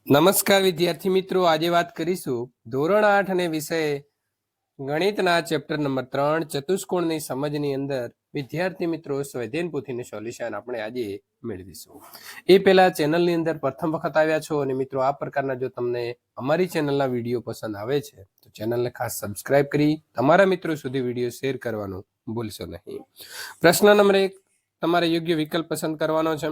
નમસ્કાર વિદ્યાર્થી મિત્રો, આજે વાત કરીશું ધોરણ 8 અને વિષય ગણિતના ચેપ્ટર નંબર 3 ચતુષ્કોણની સમજની અંદર વિદ્યાર્થી મિત્રો સ્વાધ્યાય પોથીનું સોલ્યુશન આપણે આજે મેળવીશું. એ પહેલા ચેનલની અંદર પ્રથમ વખત આવ્યા છો અને મિત્રો આ પ્રકારના જો તમને અમારી ચેનલના વિડીયો પસંદ આવે છે તો ચેનલને ખાસ સબસ્ક્રાઇબ કરી તમારા મિત્રો સુધી વિડીયો શેર કરવાનું ભૂલશો નહીં. પ્રશ્ન નંબર 1, તમારે યોગ્ય વિકલ્પ પસંદ કરવાનો છે.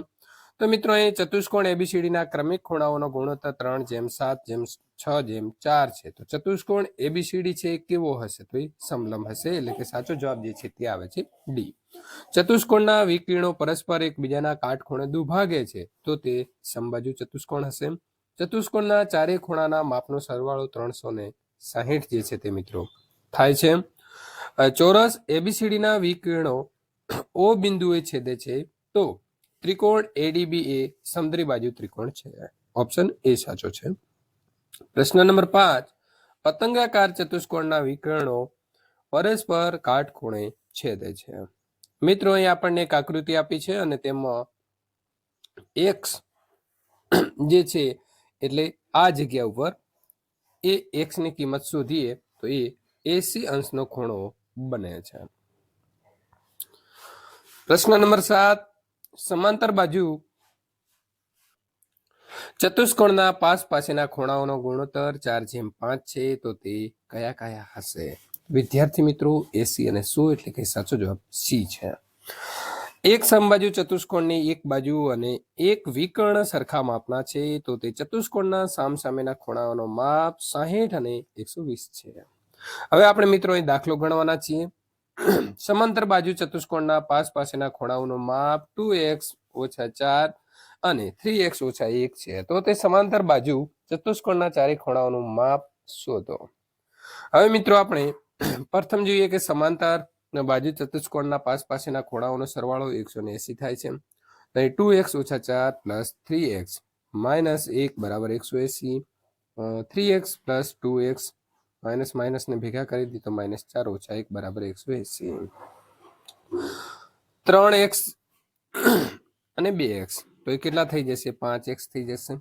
તો મિત્રો અહીં ચતુષ્કોણ એબીસીડીના ક્રમિક ખૂણાઓનો ગુણોત્તર 3:7:6:4 છે. તો ચતુષ્કોણ એબીસીડી છે કેવો હશે? તો એ સમલંબ હશે, એટલે કે સાચો જવાબ જે છે તે આવે છે ડી. ચતુષ્કોણના વિકર્ણો પરસ્પર એકબીજાના કાટખૂણે દુભાગે છે તો તે સમબાજુ ચતુષ્કોણ હશે. ચતુષ્કોણના ચારેય ખૂણાના માપનો સરવાળો 360 જે છે તે મિત્રો થાય છે. ચોરસ એબીસીડીના વિકર્ણો ઓ બિંદુએ છેદે છે તો ત્રિકોણ એડીબી એ સમદ્વિબાજુ ત્રિકોણ છે. ઓપ્શન એ સાચો છે. પ્રશ્ન નંબર 5, પતંગાકાર ચતુષ્કોણના વિકર્ણો પરસ્પર કાટખૂણે છેદે છે. મિત્રો અહીં આપણને એક આકૃતિ આપી છે અને તેમાં x જે છે એટલે આ જગ્યા ઉપર એ x ની કિંમત શોધીએ તો એ 80 અંશનો ખૂણો બને છે. પ્રશ્ન નંબર 7, સમાંતર બાજુ ચતુષ્કોણના પાસ પાસેના ખૂણાઓનો ગુણોત્તર 4:5 છે તો તે કયા કયા હશે? વિદ્યાર્થી મિત્રો 80 અને 100 એટલે કે સાચો જવાબ સી છે. એક સમબાજુ ચતુષ્કોણની એક બાજુ અને એક વિકર્ણ સરખા માપના છે તો તે ચતુષ્કોણના સામસામેના ખૂણાઓનો માપ 60 અને 120 છે. હવે આપણે મિત્રો અહીં દાખલો ગણવાના છીએ. સમાંતર બાજુ ચતુષ્કોણના પાસ પાસેના ખૂણાઓનું માપ 2x - 4 અને 3x - 1 છે તો તે સમાંતર બાજુ ચતુષ્કોણના ચારે ખૂણાઓનું માપ શોધો. હવે મિત્રો આપણે પ્રથમ જોઈએ કે સમાંતર બાજુ ચતુષ્કોણના પાસ પાસેના ખૂણાઓનો સરવાળો 180 થાય છે. અહીં 2x - 4 + 3x - 1 = 180. 3x + 2x minus ને ભેગા કરી દી તો -4 - 1 = 180. 3x અને 2x તો એ કેટલા થઈ જશે? 5x થઈ જશે.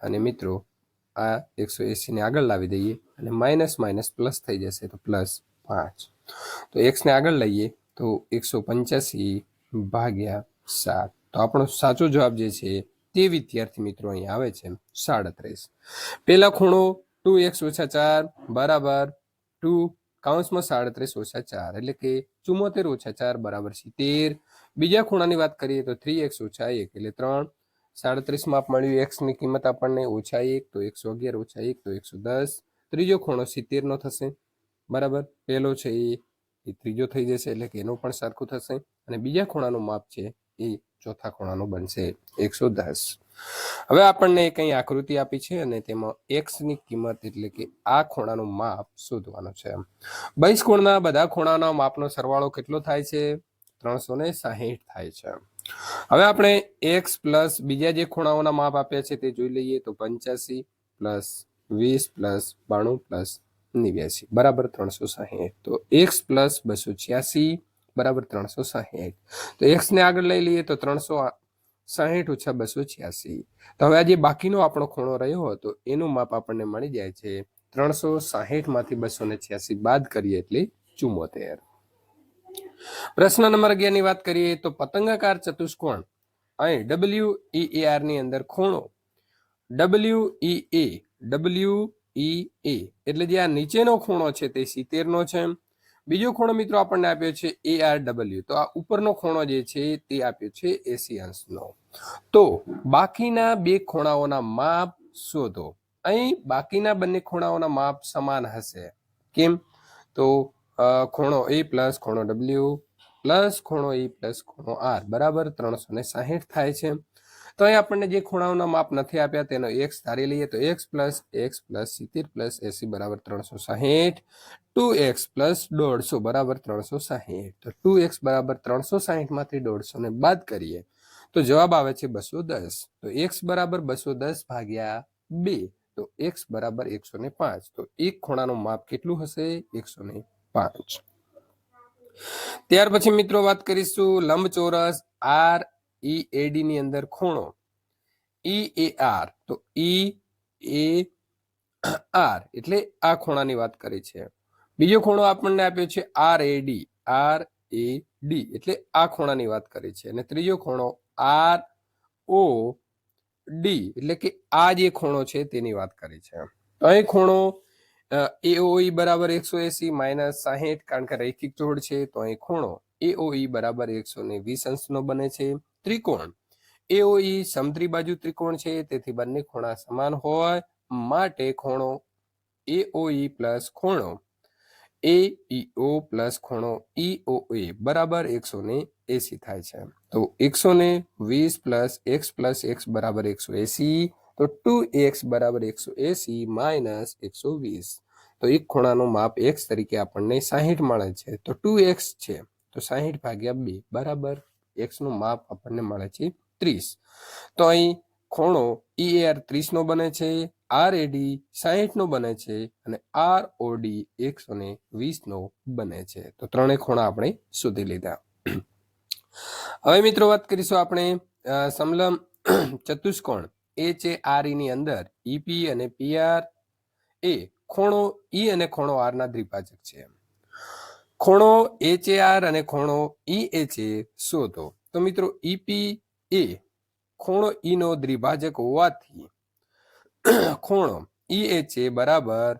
અને મિત્રો આ 180 ને આગળ લાવી દઈએ અને માઇનસ પ્લસ થઈ જશે તો +5. તો x ને આગળ લઈએ તો 185/7. તો આપણો સાચો જવાબ જે છે તે વિદ્યાર્થી મિત્રો અહીં આવે છે 37. પહેલા ખૂણો 2x - 4 = 2 કૌંસમાં 37 - 4 એટલે કે 74 - 4 = 70. બીજા ખૂણાની વાત કરીએ તો 3x - 1 એટલે 3. 37 માપ મળ્યું. x ની કિંમત આપણને -1 તો 111 - 1 તો 110. ત્રીજો ખૂણો 70 નો થશે બરાબર. પહેલો છે એ ત્રીજો થઈ જશે એટલે કે એનું પણ સરખું થશે અને બીજા ખૂણાનું માપ છે એ ચોથા ખૂણાનું બનશે 110. હવે આપણને કઈ આકૃતિ આપી છે અને તેમાં x ની કિંમત એટલે કે આ ખૂણાનું માપ શોધવાનું છે. બહિષ્કોણના બધા ખૂણાના માપનો સરવાળો કેટલો થાય છે? 360 થાય છે. હવે આપણે x પ્લસ બીજા જે ખૂણાઓના માપ આપ્યા છે તે જોઈ લઈએ તો 85 + 20 + 92 + 89 બરાબર 360. તો x + 286 બરાબર 360. તો x ને આગળ લઈ લઈએ તો 360 - 286. તો હવે આ જે બાકીનો આપણો ખૂણો રહ્યો હતો એનું માપ આપણને મળી જાય છે 360 માંથી 286 બાદ કરીએ એટલે 74. પ્રશ્ન નંબર 11 ની વાત કરીએ તો પતંગાકાર ચતુષ્કોણ અહીં WEAR ની અંદર ખૂણો WEA એટલે જે આ નીચેનો ખૂણો છે તે 70 નો છે. બીજો ખૂણો મિત્રો આપણને આપ્યો છે ARW. તો આ ઉપરનો ખૂણો જે છે તે આપ્યો છે 80 અંશનો. તો બાકીના બે ખૂણાઓના માપ શોધો. અહીં બાકીના બંને ખૂણાઓના માપ સમાન હશે. કેમ? તો ખૂણો A + ખૂણો W + ખૂણો E + ખૂણો R બરાબર 360 થાય છે. તો અહીં આપણને જે ખૂણાઓના માપ નથી આપ્યા તેનો x ધારી લઈએ તો x + x + 70 + 80 બરાબર 360. 2x + 150 બરાબર 360. તો 2x બરાબર 360 માંથી 150 ને બાદ કરીએ તો જવાબ આવે છે 210. તો x બરાબર 210/2 તો x બરાબર 105. તો એક ખૂણાનું માપ કેટલું હશે? 105. ત્યાર પછી મિત્રો વાત કરીશું લંબચોરસ READ ની અંદર ખૂણો EAR. તો એ આર એટલે આ ખૂણાની વાત કરી છે. બીજો ખૂણો આપણને આપ્યો છે આર એ ડી એટલે આ ખૂણાની વાત કરી છે. અને ત્રીજો ખૂણો આર ઓ ડી એટલે કે આ જે ખૂણો છે તેની વાત કરી છે. અહીં ખૂણો એઓઈ બરાબર 180 માઇનસ 60 કારણ કે રૈખિક જોડ છે. તો અહીં ખૂણો એઓઈ બરાબર 120 અંશનો બને છે. ત્રિકોણ એઓઈ સમદ્વિબાજુ ત્રિકોણ છે, તેથી બંને ખૂણા સમાન હોય માટે ખૂણો એઓઈ પ્લસ ખૂણો એઈઓ પ્લસ ખૂણો ઈઓએ બરાબર 180 થાય છે. તો 120 પ્લસ એક્સ બરાબર 180. તો 2x બરાબર 180 માઇનસ 120. તો એક ખૂણાનું માપ x તરીકે આપણને 60 મળે છે. તો 2x છે તો 60 ભાગ્યા 2 બરાબર x નું માપ આપણને મળે છે 30. તો અહીં ખૂણો EAR 30 નો બને છે, RAD 60 નો બને છે અને ROD 120 નો બને છે. તો ત્રણેય ખૂણા આપણે શોધી લીધા. હવે મિત્રો વાત કરીશું આપણે સમલંબ ચતુષ્કોણ HARE ની અંદર EP અને PR એ ખૂણો E અને ખૂણો R ના દ્વિભાજક છે. ખૂણો HAR અને ખૂણો EHA શોધો. તો મિત્રો EP એ ખૂણો E નો દ્વિભાજક હોવાથી ખૂણો EHA બરાબર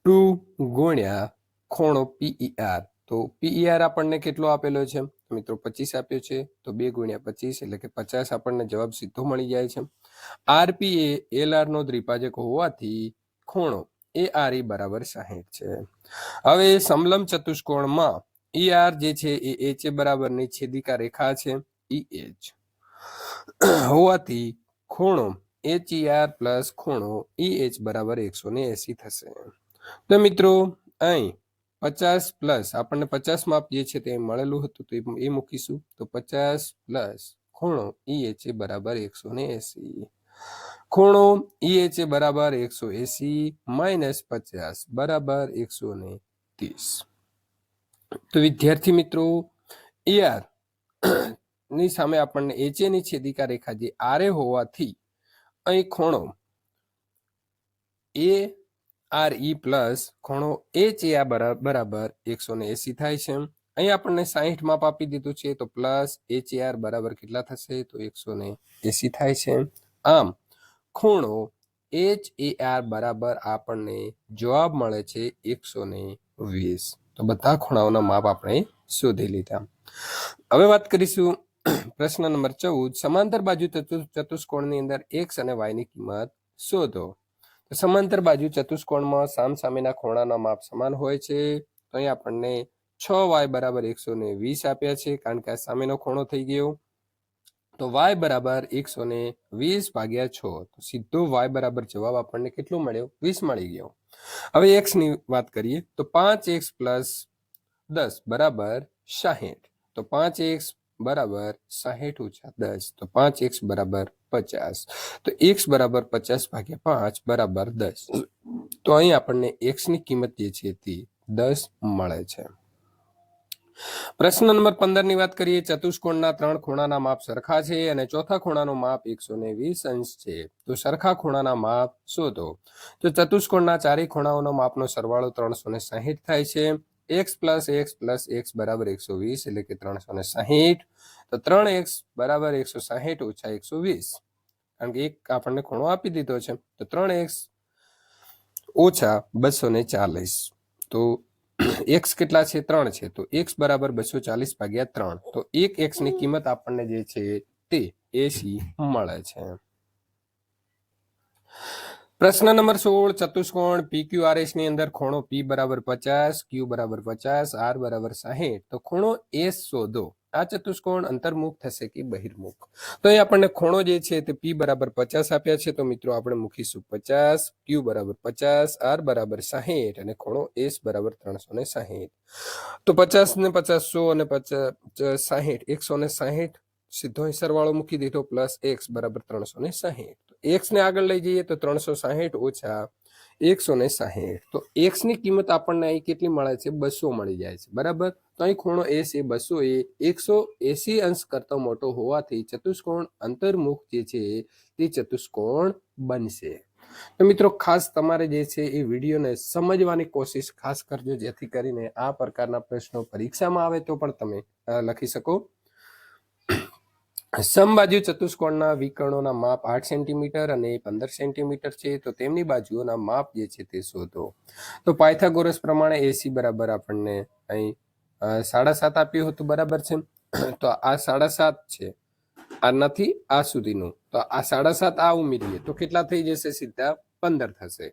2 ગુણ્યા ખૂણો PER. તો PER આપણને કેટલો આપેલો છે મિત્રો 25 આપ્યો છે. તો 2 ગુણ્યા 25 એટલે કે 50 આપણને જવાબ સીધો મળી જાય છે. RP એ LR નો દ્વિભાજક હોવાથી ખૂણો ARE બરાબર 60 છે. હવે સમલંબ ચતુષ્કોણમાં ER જે છે એ HA બરાબરની છેદિકા રેખા છે EH હોવાથી ખૂણો HER પ્લસ ખૂણો EH બરાબર 180 થશે. તો મિત્રો અહીં 50 પ્લસ આપણને 50 માપ જે છે તે મળેલું હતું તો એ મૂકીશું. તો 50 પ્લસ ખૂણો EHA બરાબર 180. ખૂણો EHA બરાબર 180 માઇનસ 50 બરાબર 130. તો વિદ્યાર્થી મિત્રો ER ની સામે આપણને HA ની છેદિકા રેખા જે RA હોવાથી અહીં ખૂણો ARE પ્લસ ખૂણો HA બરાબર 180 થાય છે. અહીં આપણને 60 માપ આપી દીધું છે તો પ્લસ HAR બરાબર કેટલા થશે તો 180 થાય છે. આમ ખૂણો HAR બરાબર આપણને જવાબ મળે છે 120. તો બધા ખૂણાઓના માપ આપણે શોધી લીધા. હવે વાત કરીશું પ્રશ્ન નંબર 14. સમાંતર બાજુ ચતુષ્કોણની અંદર x અને y ની કિંમત શોધો. તો સમાંતર બાજુ ચતુષ્કોણમાં સામસામેના ખૂણાના માપ સમાન હોય છે. તો અહીં આપણને 6y બરાબર 120 આપ્યા છે કારણ કે આ સામેનો ખૂણો થઈ ગયો. તો y બરાબર 120 ભાગ્યા 6. તો સીધો y બરાબર જવાબ આપણને કેટલો મળ્યો 20 મળી ગયો. હવે x ની વાત કરીએ તો 5x પ્લસ 10 બરાબર 60. તો 5x બરાબર 60 ઓછા 10. તો 5x બરાબર 50. તો x બરાબર 50 ભાગ્યા 5 બરાબર 10. તો અહીં આપણને x ની કિંમત જે છે તે 10 મળે છે. પ્રશ્ન નંબર 15 ની વાત કરીએ. ચતુષ્કોણના 3 ખૂણાના માપ સરખા છે અને ચોથા ખૂણાનું માપ 120 અંશ છે. તો સરખા ખૂણાના માપ શોધો. તો ચતુષ્કોણના ચારેય ખૂણાઓનો માપનો સરવાળો 360 થાય છે. x પ્લસ x બરાબર 120 એટલે કે 360. તો 3x બરાબર 160 ઓછા 120 કારણ કે એક આપણને ખૂણો આપી દીધો છે. તો 3x ઓછા 240. તો x કેટલા છે 3 છે. તો x બરાબર 240 ભાગ્યા 3. તો 1x ની કિંમત આપણને જે છે તે 80 મળે છે. પ્રશ્ન નંબર 16. ચતુષ્કોણ PQRS ની અંદર ખૂણો P બરાબર 50, Q બરાબર 50, R બરાબર 60. તો ખૂણો S શોધો. આ ચતુષ્કોણ અંતર્મુખ થશે કે બહિર્મુખ. તો અહીં આપણને ખૂણો જે છે તે P બરાબર 50 આપ્યા છે. તો મિત્રો આપણે મૂકીશું 50, Q બરાબર 50, R બરાબર 60 અને ખૂણો S બરાબર 360. તો 50 ને 50 100 અને 50 60 160 સીધો સરવાળો મૂકી દીધો પ્લસ x બરાબર 360. તો એક્સ ને આગળ લઈ જઈએ તો 360 ઓછા 160, તો એક્સ ની કિંમત આપણને અહીં કેટલી મળે છે? 200 મળી જાય છે, બરાબર. તો અહીં ખૂણો એસ એ 200 એ 180 અંશ કરતા મોટો હોવાથી ચતુષ્કોણ અંતર્મુખ જે છે તે ચતુષ્કોણ બનશે. તો મિત્રો ખાસ તમારે જે છે એ વિડીયોને સમજવાની કોશિશ ખાસ કરજો, જેથી કરીને આ પ્રકારના પ્રશ્નો પરીક્ષામાં આવે તો પણ તમે લખી શકો. સમબાજુ ચતુષ્કોણના વિકર્ણોના માપ 8 સેન્ટીમીટર અને 15 સેન્ટીમીટર છે, તો તેમની બાજુઓના માપ જે છે તે શોધો. તો પાયથાગોરસ પ્રમાણે એસી બરાબર આપણને અહીં 7.5 આપ્યું હતું, બરાબર છે. તો આ 7.5 છે, આ નથી આ સુધીનું, તો આ 7.5 આ ઉમેરીએ તો કેટલા થઈ જશે? સીધા 15 થશે.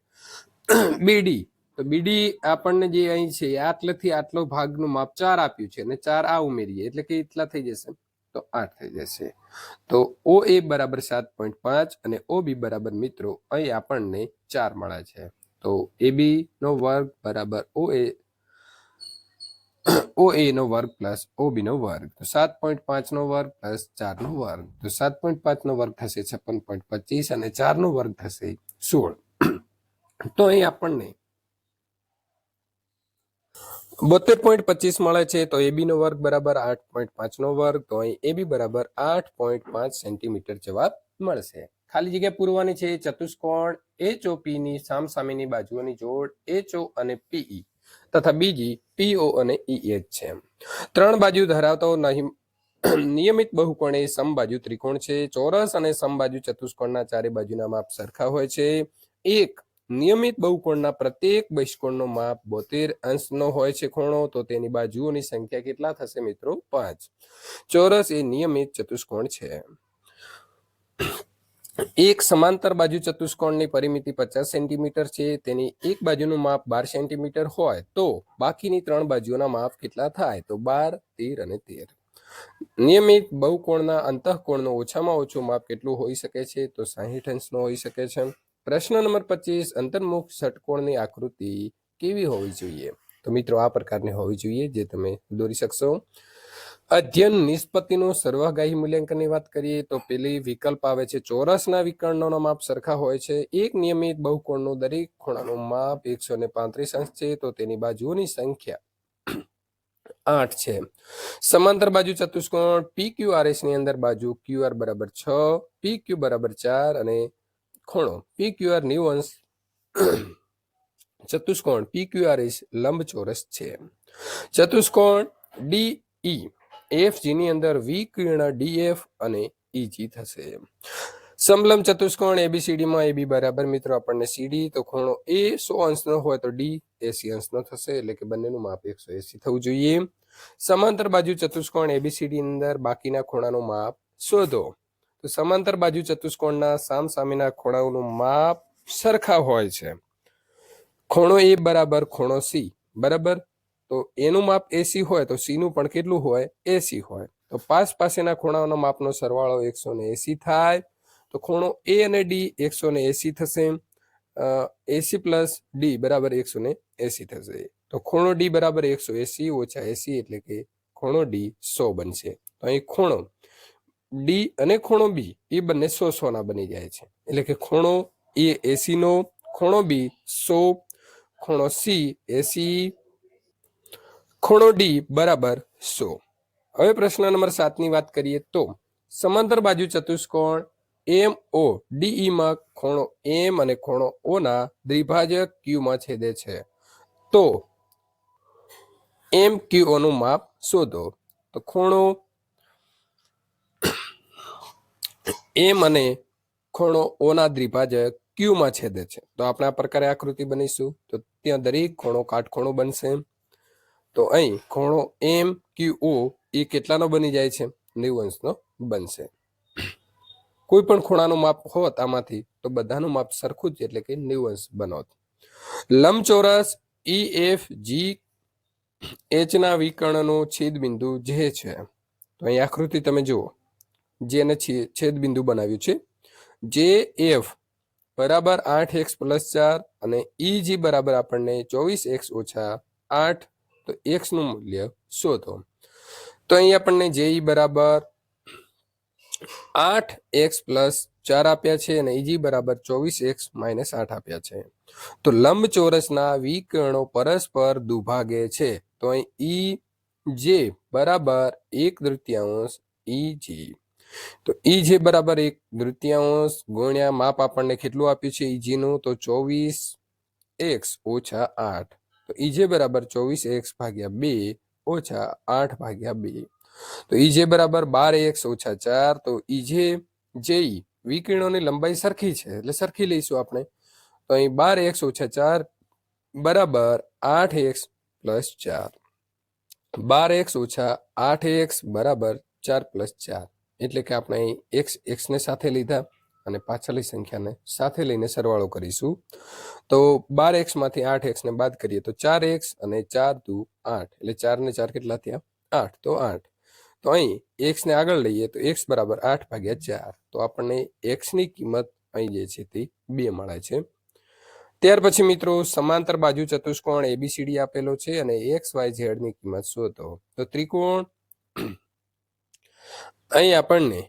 બીડી, તો બીડી આપણને જે અહીં છે આટલેથી આટલો ભાગનું માપ 4 આપ્યું છે અને 4 આ ઉમેરીએ એટલે કે કેટલા થઈ જશે? તો 8 થઈ જશે. તો ઓ એ બરાબર 7.5 અને ઓ બી બરાબર મિત્રો અહીં આપણને 4 મળે છે. તો એ બી નો વર્ગ બરાબર ઓ એ નો વર્ગ પ્લસ ઓ બી નો વર્ગ, તો 7.5 નો વર્ગ પ્લસ 4 નો વર્ગ, તો 7.5 નો વર્ગ થશે 56.25 અને 4 નો વર્ગ થશે 16. તો અહીં આપણને 72.25 મળે છે. તો એબી નો વર્ગ બરાબર 8.5 નો વર્ગ, તો અહીં એબી બરાબર 8.5 સેન્ટીમીટર જવાબ મળશે. ખાલી જગ્યા પૂરવાની છે. ચતુષ્કોણ એચઓપી ની સામસામેની બાજુઓની જોડ એચઓ અને પીઈ તથા બીજી પીઓ અને ઈએચ છે. 3 બાજુ ધરાવતો નિયમિત બહુકોણ એ સમબાજુ ત્રિકોણ છે. ચોરસ અને સમબાજુ ચતુષ્કોણના ચારે બાજુના માપ સરખા હોય છે. એક નિયમિત બહુકોણના પ્રત્યેક બહિષ્કોણનો માપ 72 અંશનો હોય છે ખૂણો, તો તેની બાજુઓની સંખ્યા કેટલા થશે મિત્રો? 5. ચોરસ એ નિયમિત ચતુષ્કોણ છે. એક સમાંતર બાજુ ચતુષ્કોણની પરિમિતિ 50 સેન્ટીમીટર છે. તેની એક બાજુનું માપ 12 સેન્ટીમીટર હોય તો બાકીની 3 બાજુઓના માપ કેટલા થાય? તો 12, 13 અને 13. નિયમિત બહુકોણના અંતઃકોણનું ઓછામાં ઓછું માપ કેટલું હોઈ શકે છે? તો 60 અંશનો હોઈ શકે છે. પ્રશ્ન નંબર 25, અંતર્મુખ ષટકોણની આકૃતિ કેવી હોવી જોઈએ? તો મિત્રો આ પ્રકારની હોવી જોઈએ જે તમે દોરી શકશો. અધ્યયન નિષ્પત્તિનું સર્વગાહી મૂલ્યાંકનની વાત કરીએ તો પેલી વિકલ્પ આવે છે ચોરસના વિકર્ણોના માપ સરખા હોય છે. એક નિયમિત બહુકોણનું દરેક ખૂણાનું માપ 135 અંશ છે, તો તેની બાજુઓની સંખ્યા 8 છે. સમાંતર બાજુ ચતુષ્કોણ PQRS ની અંદર બાજુ QR બરાબર 6, PQ બરાબર 4 અને ખૂણો PQR 90 અંશ ચતુષ્કોણ PQRS લંબચોરસ છે. ચતુષ્કોણ DE FG ની અંદર વિકર્ણ DF અને EG થશે. સમલંબ ચતુષ્કોણ ABCD માં AB બરાબર મિત્રો આપણને CD, તો ખૂણો A 100 અંશનો હોય તો D 80 અંશનો થશે, એટલે કે બંનેનું માપ 180 થવું જોઈએ. સમાંતર બાજુ ચતુષ્કોણ ABCD ની અંદર બાકીના ખૂણાનું માપ શોધો. તો સમાંતર બાજુ ચતુષ્કોણના સામસામેના ખૂણાઓનું માપ સરખા હોય છે. ખૂણો A બરાબર ખૂણો C બરાબર, તો એનું માપ 80 હોય તો C નું પણ કેટલું હોય? 80 હોય. તો પાસેના ખૂણાઓના માપનો સરવાળો 180 થાય. તો ખૂણો A અને D 180 થશે. AC પ્લસ D બરાબર 180 થશે. તો ખૂણો D બરાબર 180 ઓછા 80 એટલે કે ખૂણો D 100 બનશે. તો અહીં ખૂણો D અને ખૂણો B એ બંને 100 ના બની જાય છે, એટલે કે ખૂણો A 80 નો, ખૂણો B 100, ખૂણો C 80, ખૂણો D બરાબર 100. હવે પ્રશ્ન નંબર 7 ની વાત કરીએ તો સમાંતર બાજુ ચતુષ્કોણ MODE માં ખૂણો M અને ખૂણો O ના દ્વિભાજક Q માં છેદે છે, તો MQO નું માપ શોધો. તો ખૂણો M અને ખૂણો O ના દ્વિભાજક Q માં છેદે છે, તો આપણે આ પ્રકારે આકૃતિ બનીશું. તો ત્યાં દરેક ખૂણો કાટખૂણો બનશે. તો અહીં ખૂણો MQO એ કેટલાનો બની જાય છે? 90 અંશનો બનશે. કોઈ પણ ખૂણાનું માપ હોત આમાંથી તો બધાનું માપ સરખું જ, એટલે કે 90 અંશ બનોત. લંબચોરસ EFGH ના વિકર્ણનું છેદબિંદુ જે છે, તો અહીં આકૃતિ તમે જુઓ, જેને છેદબિંદુ બનાવ્યું છે. JF બરાબર 8x + 4 અને EG બરાબર આપણને 24x - 8, તો x નું મૂલ્ય શોધો. તો અહીં આપણને JE બરાબર 8x + 4 આપ્યા છે અને ઈજી બરાબર 24x - 8 આપ્યા છે. તો લંબચોરસના વિકર્ણો પરસ્પર દુભાગે છે. તો અહીં ઈ બરાબર 1/3 ઈજી. તો ઈ બરાબર 1/3 ગુણ્યા માપ આપણને કેટલું આપ્યું છે ઈજી નું? તો 24x - 8. તો ઈજે બરાબર 24x ભાગ્યા 2 ઓછા 8 ભાગ્યા 2. તો ઈજે બરાબર 12x - 4. તો ઈજે વિકર્ણોની લંબાઈ સરખી છે એટલે સરખી લઈશું આપણે. તો અહીં 12x - 4 બરાબર 8x + 4. 12x - 8x બરાબર 4 + 4. એટલે કે આપણે અહીં x ને સાથે લીધા અને પાછળની સંખ્યાને સાથે લઈને સરવાળો કરીશું. તો 12x માંથી 8x ને બાદ કરીએ તો 4x અને 4 દુ 8 એટલે 4 ને 4 કેટલા થયા? 8. તો 8. તો અહીં x ને આગળ લઈએ તો x બરાબર 8/4. તો આપણને x ની કિંમત અહીં જે છે તે 2 મળે છે. ત્યાર પછી મિત્રો સમાંતર બાજુ ચતુષ્કોણ એબીસીડી આપેલો છે અને XYZ ની કિંમત શોધો. તો ત્રિકોણ અહીં આપણને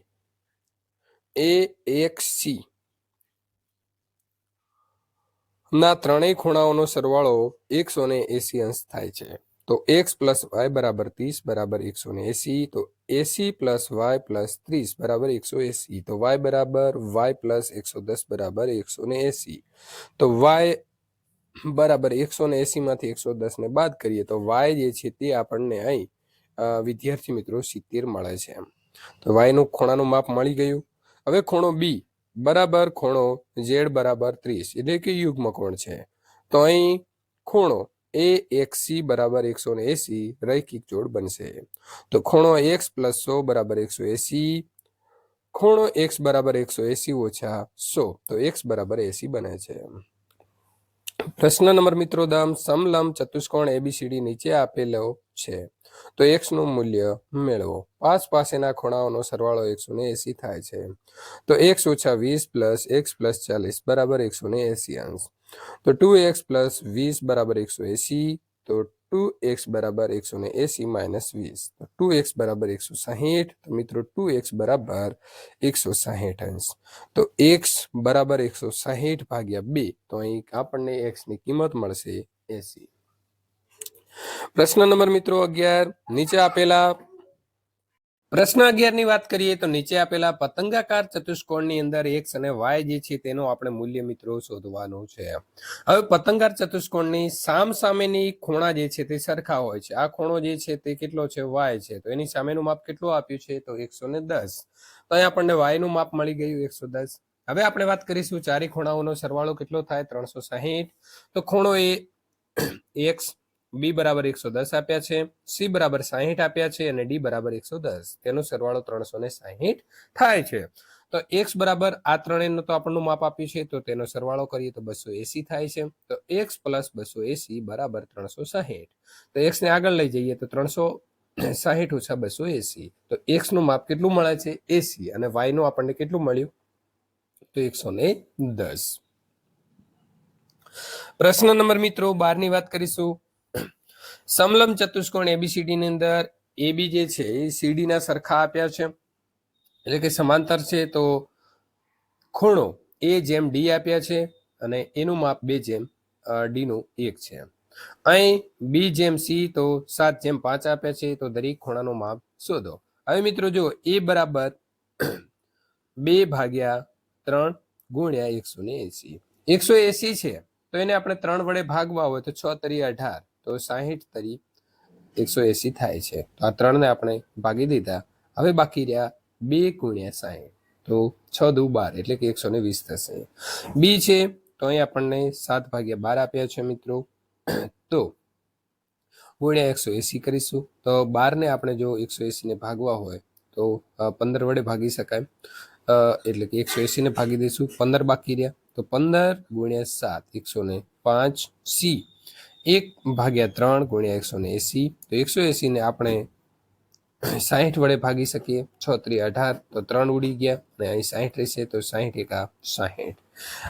AXC ના ત્રણેય ખૂણાઓનો સરવાળો 180 અંશ થાય છે. તો x + y બરાબર 30 બરાબર 180. તો AC + y + 30 બરાબર 180. તો y બરાબર y + 110 બરાબર 180. તો y બરાબર 180 માંથી 110 ને બાદ કરીએ તો y જે છે તે આપણને અહીં વિદ્યાર્થી મિત્રો 70 મળે છે. તો y નું ખૂણાનું માપ મળી ગયું. હવે ખૂણો B બરાબર ખૂણો Z બરાબર 30 એટલે કે યુગ્મ કોણ છે. તો અહીં ખૂણો AXC બરાબર 180 રૈખિક જોડ બનશે. તો ખૂણો x + 100 બરાબર 180. ખૂણો x બરાબર 180 ઓછા 100. તો x બરાબર 80 બને છે. પ્રશ્ન નંબર મિત્રો 10 સમલંબ ચતુષ્કોણ એબીસીડી નીચે આપેલો છે. તો x નું મૂલ્ય મેળવો. પાસેના ખૂણાઓનો સરવાળો 180 થાય છે. તો x - 20 + x + 40 બરાબર 180 અંશ. તો 2x + 20 બરાબર 180. તો 2x બરાબર 180 - 20. તો 2x બરાબર 160. તો મિત્રો 2x બરાબર 160 અંશ. તો x બરાબર 160/2. તો અહીં આપણને x ની કિંમત મળશે 80. પ્રશ્ન નંબર મિત્રો 11 નીચે આપેલા પ્રશ્ન 11 ની વાત કરીએ તો નીચે આપેલા પતંગાકાર ચતુષ્કોણની અંદર x અને y જે છે તેનું આપણે મૂલ્ય મિત્રો શોધવાનું છે. હવે પતંગાકાર ચતુષ્કોણની સામસામેની ખૂણા જે છે તે સરખા હોય છે. આ ખૂણો જે છે તે કેટલો છે? y છે. તો એની સામેનું માપ કેટલું આપ્યું છે? તો 110. તો અહીં આપણને y નું માપ મળી ગયું 110. હવે આપણે વાત કરીશું ચારે ખૂણાઓનો સરવાળો કેટલો થાય? 360. તો ખૂણો x B બરાબર 110 આપ્યા છે, C બરાબર 60 આપ્યા છે અને D બરાબર 110. તેનો સરવાળો 360 થાય છે. તો x બરાબર આ ત્રણેયનો તો આપણનું માપ આપ્યું છે તો તેનો સરવાળો કરીએ તો 280 થાય છે. તો x + 280 બરાબર 360. તો x ને આગળ લઈ જઈએ તો 360 ઓછા 280. તો x નું માપ કેટલું મળે છે? 80 અને y નું આપણને કેટલું મળ્યું? તો 110. પ્રશ્ન નંબર મિત્રો 12 ની વાત કરીશું. સમલંબ ચતુષ્કોણ એબીસીડી ની અંદર AB જે છે એ CD ના સરખા આપ્યા છે એટલે કે સમાંતર છે. તો ખૂણો A/D આપ્યા છે અને એનું માપ 2/D નું 1 છે. અહીં B/C તો 7/5 આપ્યા છે. તો દરેક ખૂણાનું માપ શોધો. હવે મિત્રો જો A બરાબર 2/3 ગુણ્યા 180. 180 છે તો એને આપણે 3 વડે ભાગવા હોય તો 6 તરી 18. તો 60 તરી 180 થાય છે. તો આ 3 ને આપણે ભાગી દીધા. હવે બાકી રહ્યા 2 ગુણ્યા 60. તો 6 દુ 12 એટલે કે 120 થશે. બી છે તો અહીં આપણને 7/12 આપ્યા છે મિત્રો. તો ગુણ્યા 180 કરીશું. તો 12 ને આપણે જો 180 ને ભાગવા હોય તો 15 વડે ભાગી શકાય. એટલે કે 180 ને ભાગી દઈશું. 15 બાકી રહ્યા તો 15 ગુણ્યા 7 105. C 1/3 ગુણ્યા 180. તો 180 ને આપણે 60 વડે ભાગી શકીએ. 6 તરી 18 તો 3 ઉડી ગયા અને અહીં 60 રહેશે તો 60 એકા 60.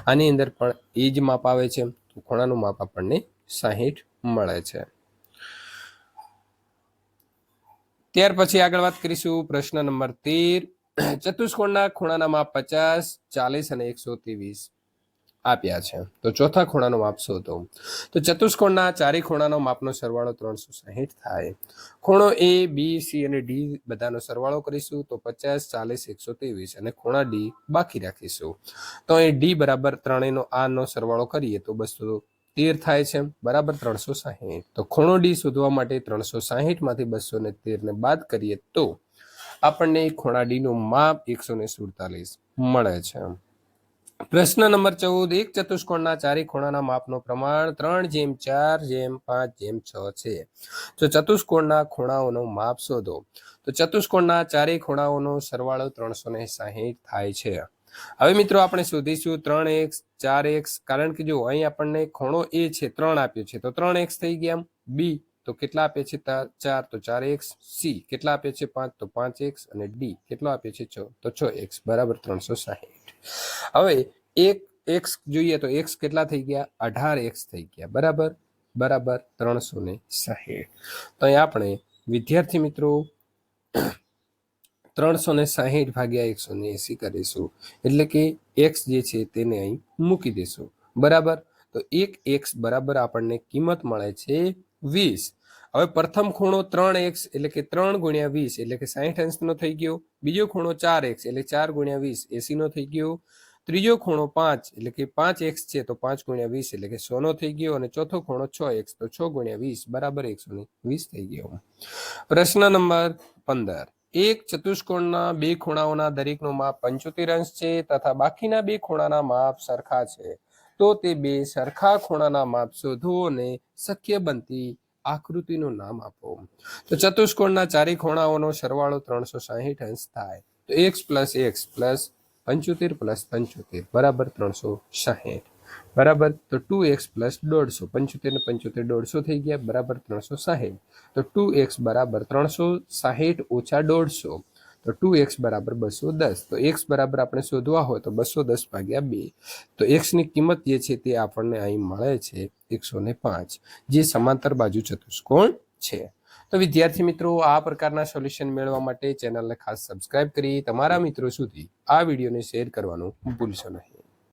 આની અંદર પણ એ જ માપ આવે છે. તો ખૂણાનું માપ આપણને 60 મળે છે. ત્યાર પછી આગળ વાત કરીશું પ્રશ્ન નંબર 13. ચતુષ્કોણના ખૂણાના માપ 50, 40 અને 123 આપ્યા છે. તો ચોથા ખૂણાનો માપ શોધો. તો ચતુષ્કોણના ચારે ખૂણાનો માપનો સરવાળો 360 થાય. ખૂણો A, B, C અને D બધાનો સરવાળો કરીશું તો 50, 40, 123 અને ખૂણા D બાકી રાખીશું. તો અહીં D બરાબર ત્રણેયનો આનો સરવાળો કરીએ તો 213 થાય છે, બરાબર 360. તો ખૂણો D શોધવા માટે 360 માંથી 213 ને બાદ કરીએ તો આપણને ખૂણા D નું માપ 147 મળે છે. પ્રશ્ન નંબર 14. એક ચતુષ્કોણના ચારે ખૂણાના માપનો પ્રમાણ 3:4:5:6 છે. તો ચતુષ્કોણના ખૂણાઓનો માપ શોધો. તો ચતુષ્કોણના ચારે ખૂણાઓનો સરવાળો 360 થાય છે. હવે મિત્રો આપણે શોધીશું 3x 4x, કારણ કે જો અહીં આપણને ખૂણો A છે 3 આપ્યો છે તો 3x થઈ ગયા. B તો કેટલા આપે છે 4 તો 4x. C કેટલા આપે છે 5 તો 5x અને D કેટલો આપે છે 6 તો 6x બરાબર 360. હવે એક x જોઈએ તો x કેટલા થઈ ગયા 18x થઈ ગયા, બરાબર બરાબર 360. તો અહીં આપણે વિદ્યાર્થી મિત્રો 360 ભાગ્યા 180 કરીશું, એટલે કે x જે છે તેને અહીં મૂકી દેશું, બરાબર. તો એક x બરાબર આપણને કિંમત મળે છે 20. હવે પ્રથમ ખૂણો 3x એટલે કે 3 ગુણ્યા 20 એટલે કે 60 અંશનો થઈ ગયો. બીજો ખૂણો 4x એટલે 4 ગુણ્યા 20 80 નો થઈ ગયો. ત્રીજો ખૂણો 5 એટલે કે 5x છે તો 5 ગુણ્યા 20 એટલે કે 100 નો થઈ ગયો. અને ચોથો ખૂણો 6x તો 6 ગુણ્યા 20 બરાબર 120 થઈ ગયો. પ્રશ્ન નંબર 15. એક ચતુષ્કોણના બે ખૂણાઓના દરેકનું માપ 75 અંશ છે તથા બાકીના બે ખૂણાના માપ સરખા છે. તો તે બે સરખા ખૂણાના માપ શોધો અને શક્ય બનતી આકૃતિનું નામ આપો. તો ચતુષ્કોણના ચારે ખૂણાઓનો સરવાળો 360 અંશ થાય. તો x plus x plus 75 plus 75 બરાબર 360, બરાબર. તો 2x પ્લસ 150, 75 ને 75 150 થઈ ગયા, બરાબર 360. તો 2x બરાબર 360 ઓછા 150 તો 2x બરાબર 210. તો x બરાબર આપણે શોધવા હોય તો 210 ભાગ્યા 2. તો x ની કિંમત જે છે તે આપણને અહીં મળે છે 105, જે સમાંતર બાજુ ચતુષ્કોણ છે. તો વિદ્યાર્થી મિત્રો, આ પ્રકારના સોલ્યુશન મેળવવા માટે ચેનલને ખાસ સબસ્ક્રાઇબ કરી તમારા મિત્રો સુધી આ વિડીયોને શેર કરવાનું ભૂલશો નહીં.